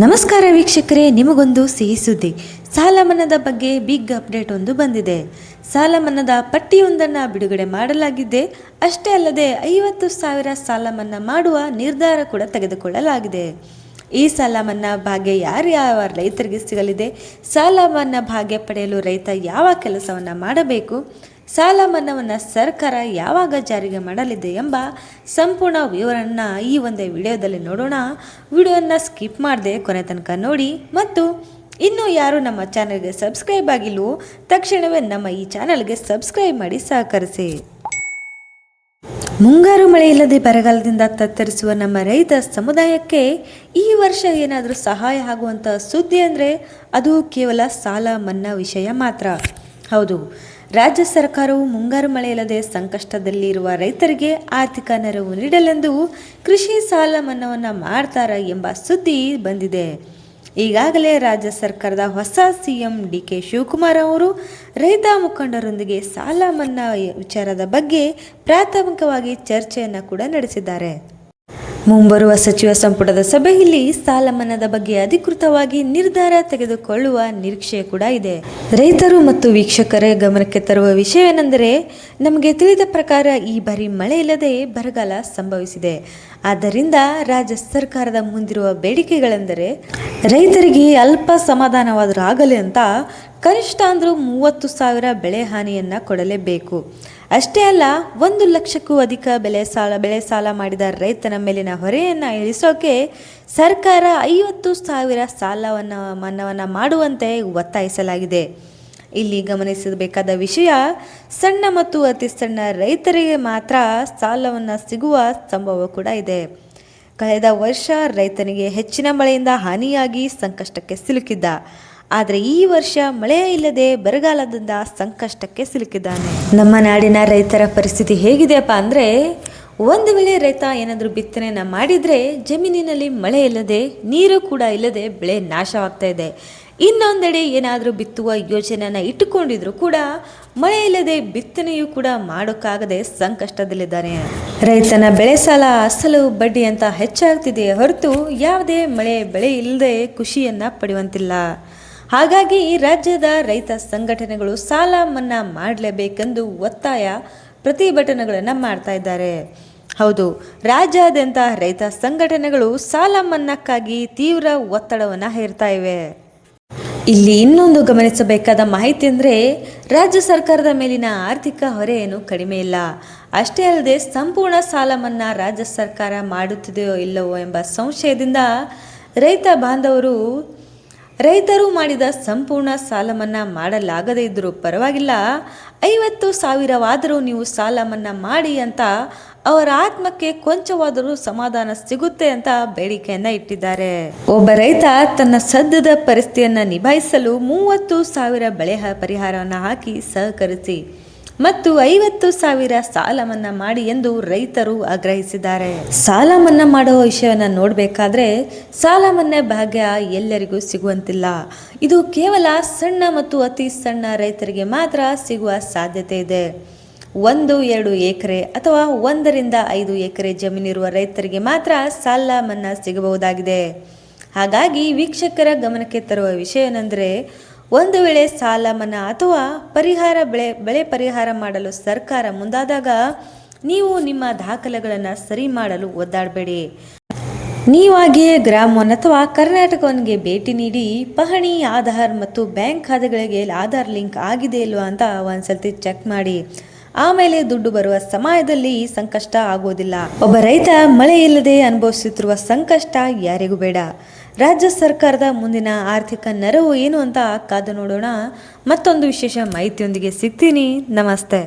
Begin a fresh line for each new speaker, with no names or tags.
ನಮಸ್ಕಾರ ವೀಕ್ಷಕರೇ, ನಿಮಗೊಂದು ಸಿಹಿ ಸುದ್ದಿ. ಸಾಲ ಮನ್ನಾದ ಬಗ್ಗೆ ಬಿಗ್ ಅಪ್ಡೇಟ್ ಒಂದು ಬಂದಿದೆ. ಸಾಲ ಮನ್ನಾದ ಪಟ್ಟಿಯೊಂದನ್ನು ಬಿಡುಗಡೆ ಮಾಡಲಾಗಿದೆ. ಅಷ್ಟೇ ಅಲ್ಲದೆ 50,000 ಸಾಲ ಮನ್ನಾ ಮಾಡುವ ನಿರ್ಧಾರ ಕೂಡ ತೆಗೆದುಕೊಳ್ಳಲಾಗಿದೆ. ಈ ಸಾಲ ಮನ್ನಾ ಭಾಗ್ಯ ಯಾರ್ಯಾವ ರೈತರಿಗೆ ಸಿಗಲಿದೆ, ಸಾಲ ಮನ್ನಾ ಭಾಗ್ಯ ಪಡೆಯಲು ರೈತ ಯಾವ ಕೆಲಸವನ್ನು ಮಾಡಬೇಕು, ಸಾಲ ಮನ್ನಾವನ್ನು ಸರ್ಕಾರ ಯಾವಾಗ ಜಾರಿಗೆ ಮಾಡಲಿದೆ ಎಂಬ ಸಂಪೂರ್ಣ ವಿವರನ್ನ ಈ ಒಂದು ವಿಡಿಯೋದಲ್ಲಿ ನೋಡೋಣ. ವಿಡಿಯೋನ ಸ್ಕಿಪ್ ಮಾಡದೆ ಕೊನೆ ತನಕ ನೋಡಿ. ಮತ್ತು ಇನ್ನೂ ಯಾರು ನಮ್ಮ ಚಾನೆಲ್ಗೆ ಸಬ್ಸ್ಕ್ರೈಬ್ ಆಗಿಲ್ವೋ ತಕ್ಷಣವೇ ನಮ್ಮ ಈ ಚಾನೆಲ್ಗೆ ಸಬ್ಸ್ಕ್ರೈಬ್ ಮಾಡಿ ಸಹಕರಿಸಿ. ಮುಂಗಾರು ಮಳೆ ಇಲ್ಲದೆ ಬರಗಾಲದಿಂದ ತತ್ತರಿಸುವ ನಮ್ಮ ರೈತ ಸಮುದಾಯಕ್ಕೆ ಈ ವರ್ಷ ಏನಾದರೂ ಸಹಾಯ ಆಗುವಂಥ ಸುದ್ದಿ ಅಂದರೆ ಅದು ಕೇವಲ ಸಾಲ ಮನ್ನಾ ವಿಷಯ ಮಾತ್ರ. ಹೌದು, ರಾಜ್ಯ ಸರ್ಕಾರವು ಮುಂಗಾರು ಮಳೆ ಇಲ್ಲದೆ ಸಂಕಷ್ಟದಲ್ಲಿರುವ ರೈತರಿಗೆ ಆರ್ಥಿಕ ನೆರವು ನೀಡಲೆಂದು ಕೃಷಿ ಸಾಲ ಮನ್ನಾವನ್ನು ಮಾಡ್ತಾರೆ ಎಂಬ ಸುದ್ದಿ ಬಂದಿದೆ. ಈಗಾಗಲೇ ರಾಜ್ಯ ಸರ್ಕಾರದ ಹೊಸ ಸಿಎಂ ಡಿ.ಕೆ. ಶಿವಕುಮಾರ್ ಅವರು ರೈತ ಮುಖಂಡರೊಂದಿಗೆ ಸಾಲ ಮನ್ನಾ ವಿಚಾರದ ಬಗ್ಗೆ ಪ್ರಾಥಮಿಕವಾಗಿ ಚರ್ಚೆಯನ್ನು ಕೂಡ ನಡೆಸಿದ್ದಾರೆ. ಮುಂಬರುವ ಸಚಿವ ಸಂಪುಟದ ಸಭೆಯಲ್ಲಿ ಸಾಲ ಮನ್ನಾದ ಬಗ್ಗೆ ಅಧಿಕೃತವಾಗಿ ನಿರ್ಧಾರ ತೆಗೆದುಕೊಳ್ಳುವ ನಿರೀಕ್ಷೆ ಕೂಡ ಇದೆ. ರೈತರು ಮತ್ತು ವೀಕ್ಷಕರೇ ಗಮನಕ್ಕೆ ತರುವ ವಿಷಯವೇನೆಂದರೆ, ನಮಗೆ ತಿಳಿದ ಪ್ರಕಾರ ಈ ಬಾರಿ ಮಳೆ ಇಲ್ಲದೆ ಬರಗಾಲ ಸಂಭವಿಸಿದೆ. ಆದ್ದರಿಂದ ರಾಜ್ಯ ಸರ್ಕಾರದ ಮುಂದಿರುವ ಬೇಡಿಕೆಗಳೆಂದರೆ ರೈತರಿಗೆ ಅಲ್ಪ ಸಮಾಧಾನವಾದರೂ ಆಗಲಿ ಅಂತ ಕನಿಷ್ಠ ಅಂದರೂ 30,000 ಬೆಳೆ ಹಾನಿಯನ್ನು ಕೊಡಲೇಬೇಕು. ಅಷ್ಟೇ ಅಲ್ಲ, 1 ಲಕ್ಷಕ್ಕೂ ಅಧಿಕ ಬೆಳೆ ಸಾಲ ಮಾಡಿದ ರೈತನ ಮೇಲಿನ ಹೊರೆಯನ್ನು ಇಳಿಸೋಕೆ ಸರ್ಕಾರ 50,000 ಸಾಲವನ್ನು ಮನ್ನಾವನ್ನು ಮಾಡುವಂತೆ ಒತ್ತಾಯಿಸಲಾಗಿದೆ. ಇಲ್ಲಿ ಗಮನಿಸಬೇಕಾದ ವಿಷಯ, ಸಣ್ಣ ಮತ್ತು ಅತಿ ಸಣ್ಣ ರೈತರಿಗೆ ಮಾತ್ರ ಸಾಲವನ್ನು ಸಿಗುವ ಸಂಭವ ಕೂಡ ಇದೆ. ಕಳೆದ ವರ್ಷ ರೈತನಿಗೆ ಹೆಚ್ಚಿನ ಮಳೆಯಿಂದ ಹಾನಿಯಾಗಿ ಸಂಕಷ್ಟಕ್ಕೆ ಸಿಲುಕಿದ್ದ. ಆದರೆ ಈ ವರ್ಷ ಮಳೆ ಇಲ್ಲದೆ ಬರಗಾಲದಿಂದ ಸಂಕಷ್ಟಕ್ಕೆ ಸಿಲುಕಿದ್ದಾನೆ. ನಮ್ಮ ನಾಡಿನ ರೈತರ ಪರಿಸ್ಥಿತಿ ಹೇಗಿದೆಯಪ್ಪ ಅಂದರೆ, ಒಂದು ವೇಳೆ ರೈತ ಏನಾದರೂ ಬಿತ್ತನೆಯನ್ನು ಮಾಡಿದರೆ ಜಮೀನಿನಲ್ಲಿ ಮಳೆ ಇಲ್ಲದೆ, ನೀರು ಕೂಡ ಇಲ್ಲದೆ ಬೆಳೆ ನಾಶವಾಗ್ತಾ ಇದೆ. ಇನ್ನೊಂದೆಡೆ ಏನಾದರೂ ಬಿತ್ತುವ ಯೋಜನೆಯನ್ನು ಇಟ್ಟುಕೊಂಡಿದ್ರು ಕೂಡ ಮಳೆ ಇಲ್ಲದೆ ಬಿತ್ತನೆಯೂ ಕೂಡ ಮಾಡೋಕ್ಕಾಗದೆ ಸಂಕಷ್ಟದಲ್ಲಿದ್ದಾನೆ. ರೈತನ ಬೆಳೆ ಸಾಲ ಅಸಲು ಬಡ್ಡಿ ಅಂತ ಹೆಚ್ಚಾಗ್ತಿದೆಯೇ ಹೊರತು ಯಾವುದೇ ಬೆಳೆ ಇಲ್ಲದೆ ಖುಷಿಯನ್ನು ಪಡೆಯುವಂತಿಲ್ಲ. ಹಾಗಾಗಿ ರಾಜ್ಯದ ರೈತ ಸಂಘಟನೆಗಳು ಸಾಲ ಮನ್ನಾ ಮಾಡಲೇಬೇಕೆಂದು ಒತ್ತಾಯ ಪ್ರತಿಭಟನೆಗಳನ್ನು ಮಾಡ್ತಾ ಇದ್ದಾರೆ. ಹೌದು, ರಾಜ್ಯಾದ್ಯಂತ ರೈತ ಸಂಘಟನೆಗಳು ಸಾಲ ಮನ್ನಾಕ್ಕಾಗಿ ತೀವ್ರ ಒತ್ತಡವನ್ನು ಹೇರ್ತಾ ಇವೆ. ಇಲ್ಲಿ ಇನ್ನೊಂದು ಗಮನಿಸಬೇಕಾದ ಮಾಹಿತಿ ಅಂದರೆ, ರಾಜ್ಯ ಸರ್ಕಾರದ ಮೇಲಿನ ಆರ್ಥಿಕ ಹೊರೆ ಏನು ಕಡಿಮೆ ಇಲ್ಲ. ಅಷ್ಟೇ ಅಲ್ಲದೆ ಸಂಪೂರ್ಣ ಸಾಲ ಮನ್ನಾ ರಾಜ್ಯ ಸರ್ಕಾರ ಮಾಡುತ್ತಿದೆಯೋ ಇಲ್ಲವೋ ಎಂಬ ಸಂಶಯದಿಂದ ರೈತರು ಮಾಡಿದ ಸಂಪೂರ್ಣ ಸಾಲ ಮನ್ನಾ ಮಾಡಲಾಗದೇ ಇದ್ದರೂ ಪರವಾಗಿಲ್ಲ, 50,000ವಾದರೂ ನೀವು ಸಾಲ ಮನ್ನಾ ಮಾಡಿ ಅಂತ ಅವರ ಆತ್ಮಕ್ಕೆ ಕೊಂಚವಾದರೂ ಸಮಾಧಾನ ಸಿಗುತ್ತೆ ಅಂತ ಬೇಡಿಕೆಯನ್ನ ಇಟ್ಟಿದ್ದಾರೆ. ಒಬ್ಬ ರೈತ ತನ್ನ ಸದ್ಯದ ಪರಿಸ್ಥಿತಿಯನ್ನು ನಿಭಾಯಿಸಲು 30,000 ಬೆಳೆ ಪರಿಹಾರವನ್ನು ಹಾಕಿ ಸಹಕರಿಸಿ ಮತ್ತು 50,000 ಸಾಲ ಮನ್ನಾ ಮಾಡಿ ಎಂದು ರೈತರು ಆಗ್ರಹಿಸಿದ್ದಾರೆ. ಸಾಲ ಮನ್ನಾ ಮಾಡುವ ವಿಷಯವನ್ನು ನೋಡಬೇಕಾದ್ರೆ ಸಾಲ ಮನ್ನಾ ಭಾಗ್ಯ ಎಲ್ಲರಿಗೂ ಸಿಗುವಂತಿಲ್ಲ. ಇದು ಕೇವಲ ಸಣ್ಣ ಮತ್ತು ಅತಿ ಸಣ್ಣ ರೈತರಿಗೆ ಮಾತ್ರ ಸಿಗುವ ಸಾಧ್ಯತೆ ಇದೆ. 1-2 ಎಕರೆ ಅಥವಾ 1-5 ಎಕರೆ ಜಮೀನಿರುವ ರೈತರಿಗೆ ಮಾತ್ರ ಸಾಲ ಮನ್ನಾ ಸಿಗಬಹುದಾಗಿದೆ. ಹಾಗಾಗಿ ವೀಕ್ಷಕರ ಗಮನಕ್ಕೆ ತರುವ ವಿಷಯ ಏನೆಂದರೆ, ಒಂದು ವೇಳೆ ಸಾಲ ಮನ್ನಾ ಅಥವಾ ಬೆಳೆ ಪರಿಹಾರ ಮಾಡಲು ಸರ್ಕಾರ ಮುಂದಾದಾಗ ನೀವು ನಿಮ್ಮ ದಾಖಲೆಗಳನ್ನು ಸರಿ ಮಾಡಲು ಒದ್ದಾಡಬೇಡಿ. ನೀವಾಗಿಯೇ ಗ್ರಾಮ 1 ಅಥವಾ ಕರ್ನಾಟಕ 1ಗೆ ಭೇಟಿ ನೀಡಿ ಪಹಣಿ, ಆಧಾರ್ ಮತ್ತು ಬ್ಯಾಂಕ್ ಖಾತೆಗಳಿಗೆ ಆಧಾರ್ ಲಿಂಕ್ ಆಗಿದೆ ಇಲ್ವಾ ಅಂತ ಒಂದ್ಸತಿ ಚೆಕ್ ಮಾಡಿ. ಆಮೇಲೆ ದುಡ್ಡು ಬರುವ ಸಮಯದಲ್ಲಿ ಸಂಕಷ್ಟ ಆಗೋದಿಲ್ಲ. ಒಬ್ಬ ರೈತ ಮಳೆ ಇಲ್ಲದೆ ಅನುಭವಿಸುತ್ತಿರುವ ಸಂಕಷ್ಟ ಯಾರಿಗೂ ಬೇಡ. ರಾಜ್ಯ ಸರ್ಕಾರದ ಮುಂದಿನ ಆರ್ಥಿಕ ನೆರವು ಏನು ಅಂತ ಕಾದು ನೋಡೋಣ. ಮತ್ತೊಂದು ವಿಶೇಷ ಮಾಹಿತಿಯೊಂದಿಗೆ ಸಿಗ್ತೀನಿ. ನಮಸ್ತೆ.